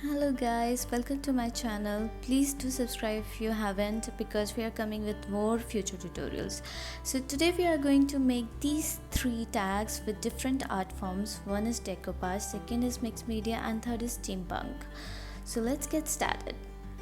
Hello guys, welcome to my channel. Please do subscribe if you haven't because we are coming with more future tutorials. So today we are going to make these three tags with different art forms. One is decoupage, second is mixed media and third is steampunk. So let's get started.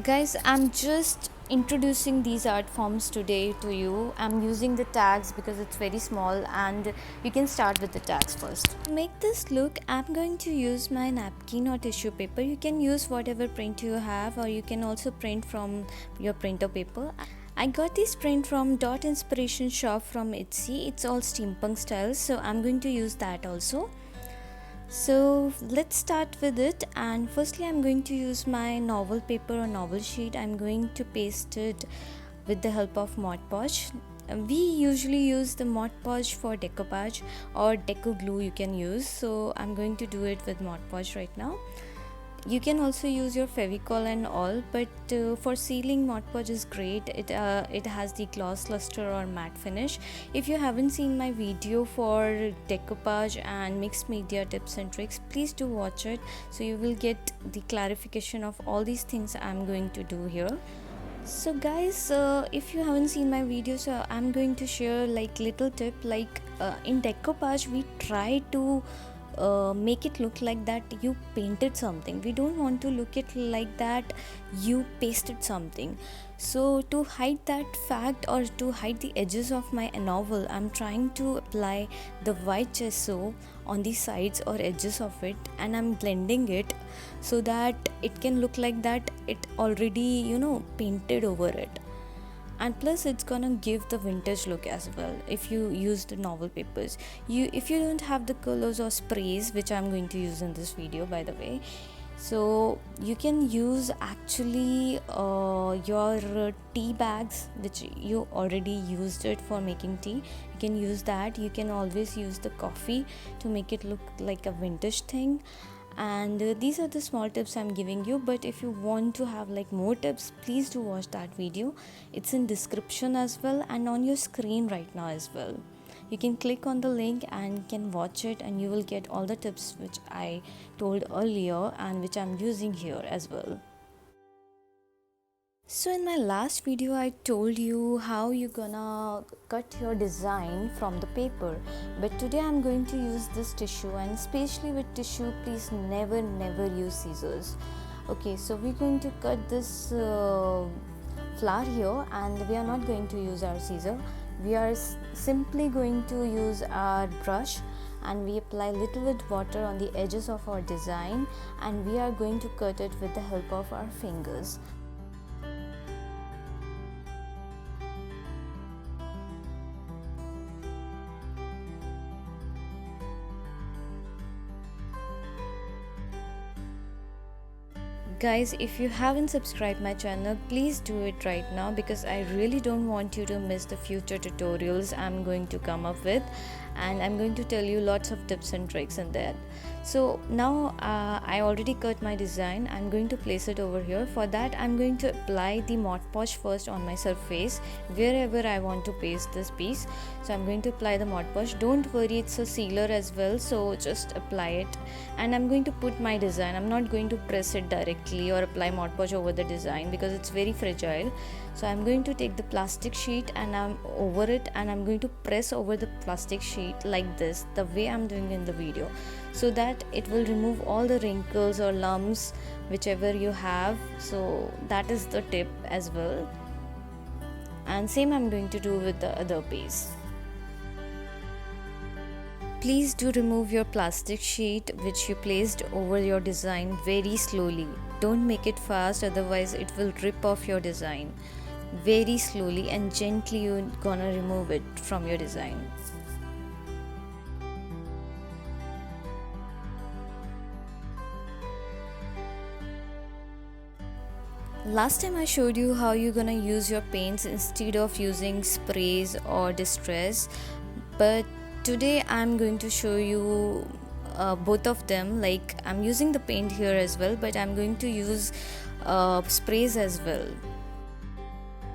Guys, I'm just introducing these art forms today to you. I'm using the tags because it's very small and you can start with the tags first. To make this look, I'm going to use my napkin or tissue paper. You can use whatever print you have, or you can also print from your printer paper. I got this print from Dot Inspiration Shop from Etsy. It's all steampunk style, so I'm going to use that also. So let's start with it, and firstly I'm going to use my novel paper or novel sheet. I'm going to paste it with the help of Mod Podge. We usually use the Mod Podge for decoupage, or deco glue you can use, so I'm going to do it with Mod Podge right now. You can also use your Fevicol and all, but for sealing, Mod Podge is great. It has the gloss, luster or matte finish. If you haven't seen my video for decoupage and mixed media tips and tricks, please do watch it, so you will get the clarification of all these things I'm going to do here. So guys, if you haven't seen my video, so I'm going to share like little tip, like in decoupage we try to make it look like that you painted something. We don't want to look it like that you pasted something. So to hide that fact, or to hide the edges of my novel, I'm trying to apply the white gesso on the sides or edges of it, and I'm blending it so that it can look like that it already painted over it. And plus it's gonna give the vintage look as well if you use the novel papers. If you don't have the colors or sprays, which I'm going to use in this video by the way, so you can use actually your tea bags which you already used it for making tea. You can use that. You can always use the coffee to make it look like a vintage thing. And these are the small tips I'm giving you, but if you want to have like more tips, please do watch that video. It's in description as well and on your screen right now as well. You can click on the link and can watch it, and you will get all the tips which I told earlier and which I'm using here as well. So in my last video I told you how you're gonna cut your design from the paper, but today I'm going to use this tissue, and especially with tissue please never use scissors. Okay, so we're going to cut this flower here, and we are not going to use our scissor. We are simply going to use our brush, and we apply little bit water on the edges of our design, and we are going to cut it with the help of our fingers. Guys, if you haven't subscribed my channel, please do it right now, because I really don't want you to miss the future tutorials I'm going to come up with, and I'm going to tell you lots of tips and tricks in that. So now I already cut my design. I'm going to place it over here. For that I'm going to apply the Mod Podge first on my surface wherever I want to paste this piece. So I'm going to apply the Mod Podge. Don't worry, it's a sealer as well, so just apply it. And I'm going to put my design. I'm not going to press it directly or apply Mod Podge over the design because it's very fragile. So I'm going to take the plastic sheet and I'm over it, and I'm going to press over the plastic sheet like this, the way I'm doing in the video, so that it will remove all the wrinkles or lumps whichever you have. So that is the tip as well, and same I'm going to do with the other piece. Please do remove your plastic sheet which you placed over your design very slowly. Don't make it fast, otherwise it will rip off your design. Very slowly and gently you're gonna remove it from your design. Last time I showed you how you're gonna use your paints instead of using sprays or distress, but today I'm going to show you both of them. Like, I'm using the paint here as well, but I'm going to use sprays as well.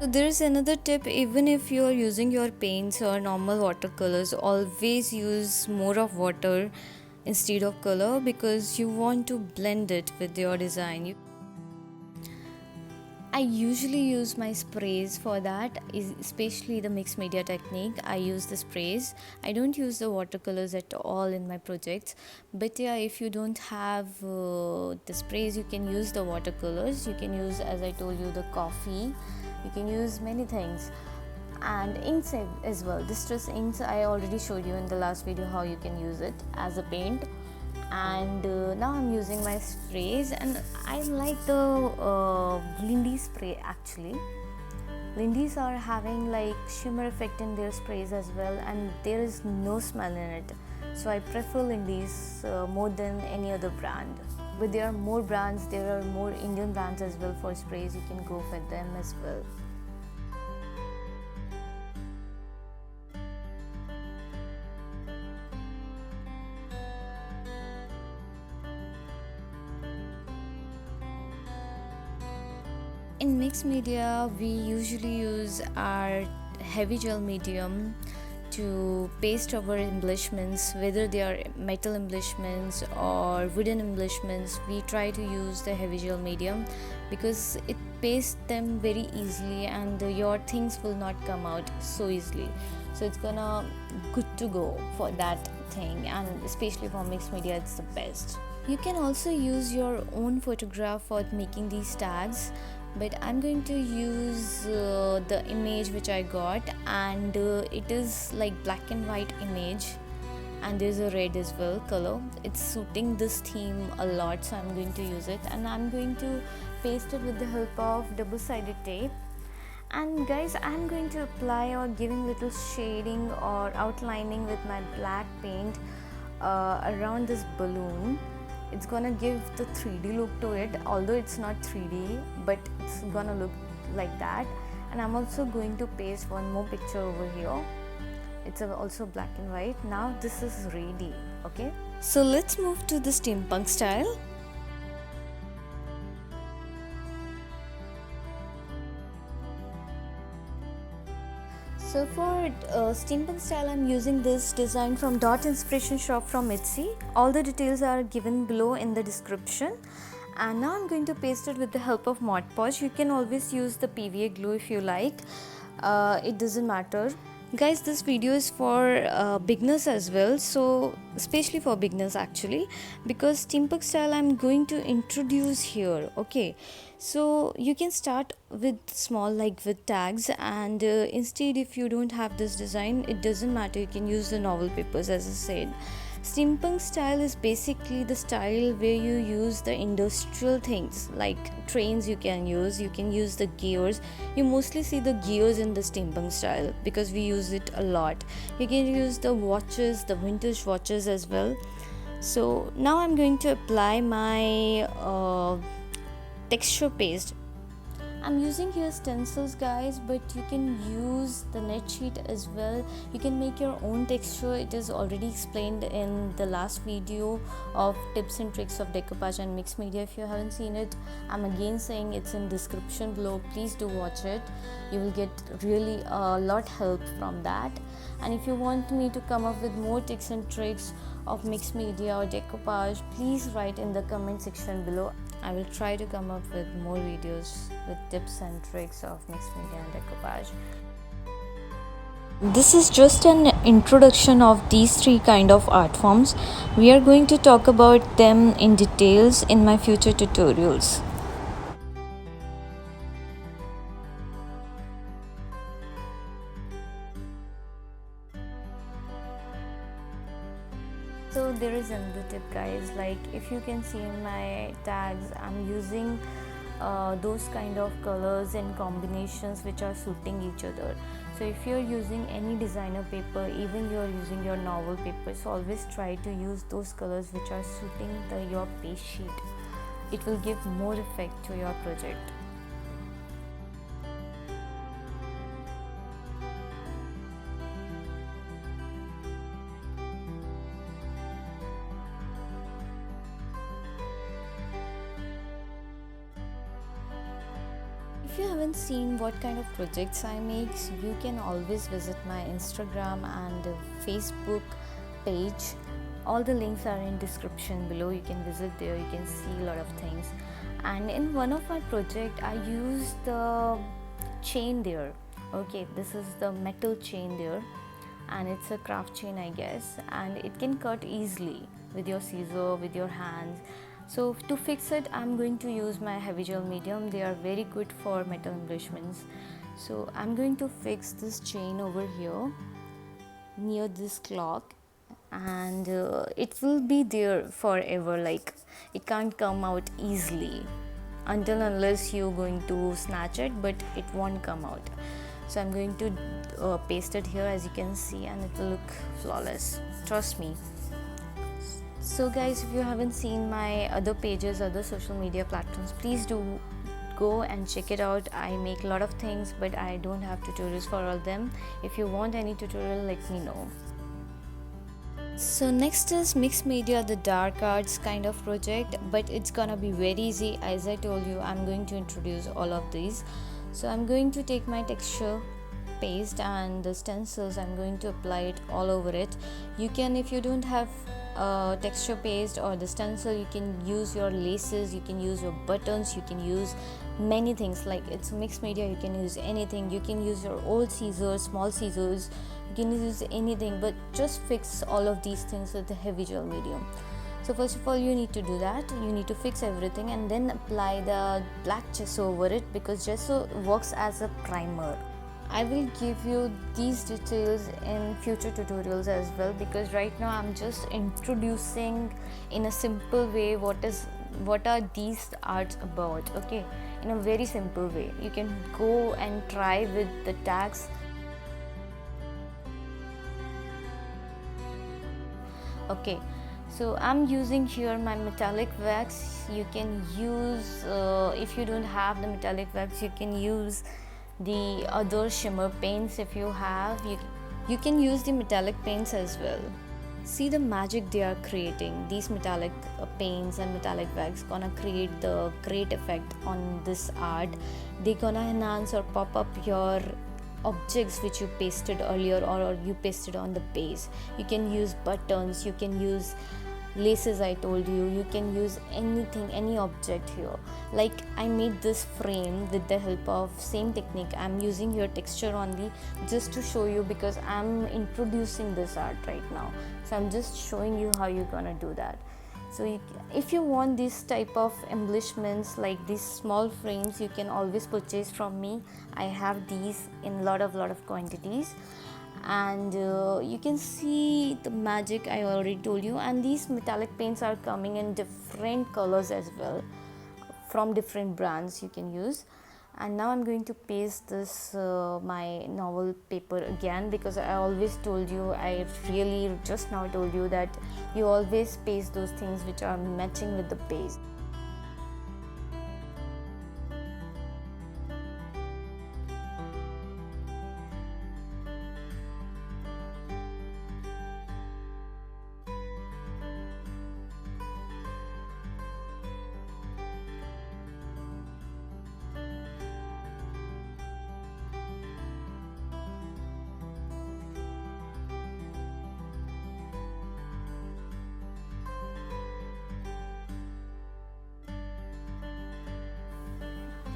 So there is another tip. Even if you are using your paints or normal watercolors, always use more of water instead of color, because you want to blend it with your design. I usually use my sprays for that, especially the mixed media technique. I use the sprays. I don't use the watercolors at all in my projects. But yeah, if you don't have the sprays, you can use the watercolors. You can use, as I told you, the coffee. You can use many things. And inks as well. Distress inks, I already showed you in the last video how you can use it as a paint. And now I'm using my sprays, and I like the Lindy spray. Actually, Lindy's are having like shimmer effect in their sprays as well, and there is no smell in it, so I prefer Lindy's more than any other brand. But there are more brands, there are more Indian brands as well for sprays. You can go for them as well. In mixed media, we usually use our heavy gel medium to paste our embellishments, whether they are metal embellishments or wooden embellishments. We try to use the heavy gel medium because it pastes them very easily, and your things will not come out so easily. So it's gonna good to go for that thing, and especially for mixed media, it's the best. You can also use your own photograph for making these tags, but I'm going to use the image which I got, and it is like black and white image, and there's a red as well color. It's suiting this theme a lot, so I'm going to use it, and I'm going to paste it with the help of double-sided tape. And guys, I'm going to apply or giving little shading or outlining with my black paint around this balloon. It's gonna give the 3D look to it, although it's not 3D, but it's gonna look like that. And I'm also going to paste one more picture over here. It's also black and white. Now this is ready. Okay, so let's move to the steampunk style. So for steampunk style, I'm using this design from Dot Inspiration Shop from Etsy. All the details are given below in the description. And now I'm going to paste it with the help of Mod Podge. You can always use the PVA glue if you like. It doesn't matter. Guys, this video is for beginners as well, so especially for beginners actually, because steampunk style I'm going to introduce here. Okay, so you can start with small, like with tags, and instead, if you don't have this design, it doesn't matter, you can use the novel papers. As I said, steampunk style is basically the style where you use the industrial things like trains. You can use the gears. You mostly see the gears in the steampunk style because we use it a lot. You can use the watches, the vintage watches as well. So now I'm going to apply my texture paste. I'm using here stencils, guys, but you can use the net sheet as well. You can make your own texture. It is already explained in the last video of tips and tricks of decoupage and mixed media. If you haven't seen it, I'm again saying it's in description below. Please do watch it. You will get really a lot help from that. And if you want me to come up with more tips and tricks of mixed media or decoupage, please write in the comment section below. I will try to come up with more videos with tips and tricks of mixed media and decoupage. This is just an introduction of these three kind of art forms. We are going to talk about them in details in my future tutorials. So there is another tip, guys, like if you can see in my tags, I'm using those kind of colors and combinations which are suiting each other. So if you're using any designer paper, even you're using your novel paper, so always try to use those colors which are suiting your paste sheet. It will give more effect to your project. If you haven't seen what kind of projects I make, you can always visit my Instagram and Facebook page. All the links are in description below. You can visit there, you can see a lot of things. And in one of my project I used the chain there. Okay, this is the metal chain there, and it's a craft chain, I guess, and it can cut easily with your scissor, with your hands. So to fix it, I'm going to use my heavy gel medium. They are very good for metal embellishments. So I'm going to fix this chain over here near this clock, and it will be there forever. Like, it can't come out easily until unless you're going to snatch it, but it won't come out. So I'm going to paste it here, as you can see, and it will look flawless, trust me. So guys, if you haven't seen my other pages, other social media platforms, please do go and check it out. I make a lot of things, but I don't have tutorials for all of them. If you want any tutorial, let me know. So next is mixed media, the dark arts kind of project, but it's gonna be very easy. As I told you, I'm going to introduce all of these. So I'm going to take my texture paste and the stencils, I'm going to apply it all over it. You can, if you don't have texture paste or the stencil, you can use your laces, you can use your buttons, you can use many things. Like, it's mixed media, you can use anything. You can use your old scissors, small scissors, you can use anything, but just fix all of these things with the heavy gel medium. So first of all, you need to do that. You need to fix everything and then apply the black gesso over it, because gesso works as a primer. I will give you these details in future tutorials as well, because right now I'm just introducing in a simple way what are these arts about. Okay, in a very simple way. You can go and try with the tags. Okay, so I'm using here my metallic wax. You can use if you don't have the metallic wax, you can use the other shimmer paints. If you have, you can use the metallic paints as well. See the magic they are creating. These metallic paints and metallic wax gonna create the great effect on this art. They gonna enhance or pop up your objects which you pasted earlier or you pasted on the base. You can use buttons, you can use laces, I told you, you can use anything, any object here. Like, I made this frame with the help of same technique. I'm using here texture only just to show you, because I'm introducing this art right now, so I'm just showing you how you're gonna do that. So if you want this type of embellishments, like these small frames, you can always purchase from me. I have these in lot of quantities, and you can see the magic I already told you. And these metallic paints are coming in different colors as well, from different brands you can use. And now I'm going to paste this my novel paper again, because I always told you, I really just now told you that you always paste those things which are matching with the base.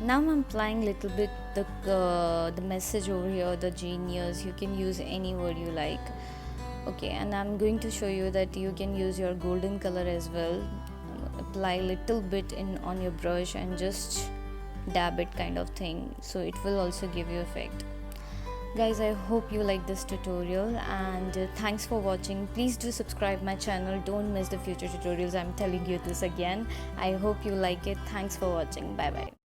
Now I'm applying little bit the message over here, the genius. You can use any word you like. Okay, and I'm going to show you that you can use your golden color as well. Apply little bit in on your brush and just dab it, kind of thing, so it will also give you effect. Guys, I hope you like this tutorial, and thanks for watching. Please do subscribe my channel. Don't miss the future tutorials. I'm telling you this again. I hope you like it. Thanks for watching. Bye bye.